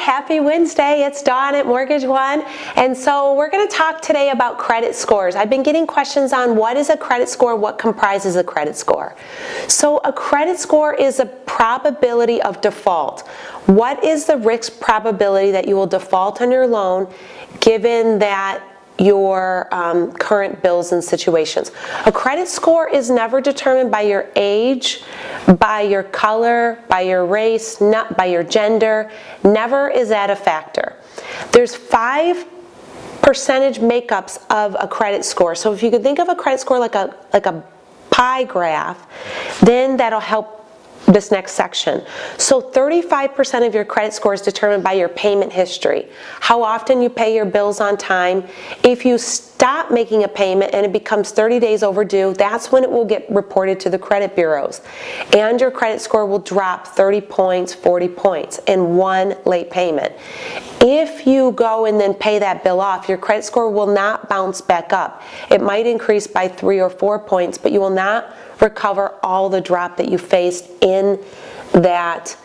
happy Wednesday. It's Dawn at Mortgage One, and so we're going to talk today about credit scores. I've been getting questions on what is a credit score, what comprises a credit score. So a credit score is a probability of default. What is the risk probability that you will default on your loan given that your current bills and situations? A credit score is never determined by your age, by your color, by your race, not by your gender. Never is that a factor. There's 5 percentage makeups of a credit score. So if you could think of a credit score like a pie graph, then that'll help this next section. So 35% of your credit score is determined by your payment history. How often you pay your bills on time. If you stop making a payment and it becomes 30 days overdue, that's when it will get reported to the credit bureaus. And your credit score will drop 30 points, 40 points in one late payment. If you go and then pay that bill off, your credit score will not bounce back up. It might increase by 3 or 4 points, but you will not recover all the drop that you faced in that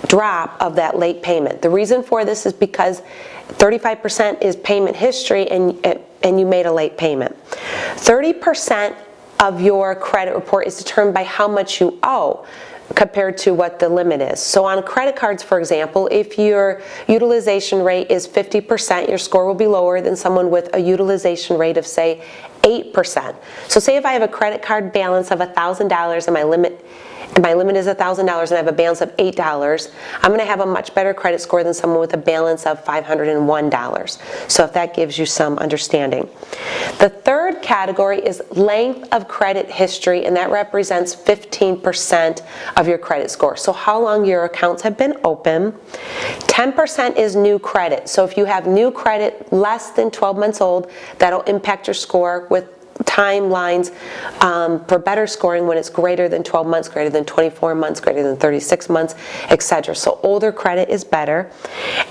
drop of that late payment. The reason for this is because 35% is payment history and you made a late payment. 30% of your credit report is determined by how much you owe compared to what the limit is. So on credit cards, for example, if your utilization rate is 50%, your score will be lower than someone with a utilization rate of, say, 8%. So say if I have a credit card balance of $1,000 and my limit is $1,000 and I have a balance of $8, I'm going to have a much better credit score than someone with a balance of $501. So if that gives you some understanding. The third category is length of credit history, and that represents 15% of your credit score. So how long your accounts have been open. 10% is new credit. So if you have new credit less than 12 months old, that'll impact your score with timelines for better scoring when it's greater than 12 months, greater than 24 months, greater than 36 months, etc. So older credit is better.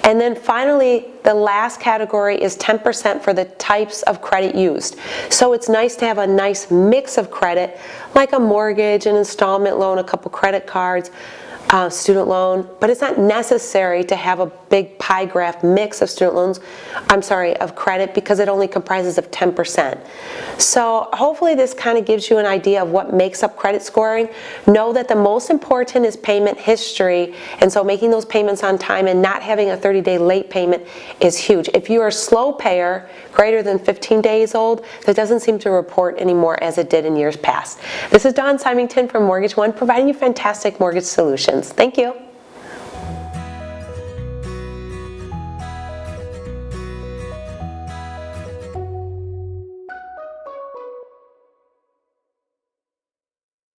And then finally, the last category is 10% for the types of credit used. So it's nice to have a nice mix of credit, like a mortgage, an installment loan, a couple credit cards, student loan, but it's not necessary to have a big pie graph mix of of credit, because it only comprises of 10%. So hopefully this kind of gives you an idea of what makes up credit scoring. Know that the most important is payment history, and so making those payments on time and not having a 30-day late payment is huge. If you're a slow payer, greater than 15 days old, that doesn't seem to report anymore as it did in years past. This is Dawn Symington from Mortgage One, providing you fantastic mortgage solutions. Thank you.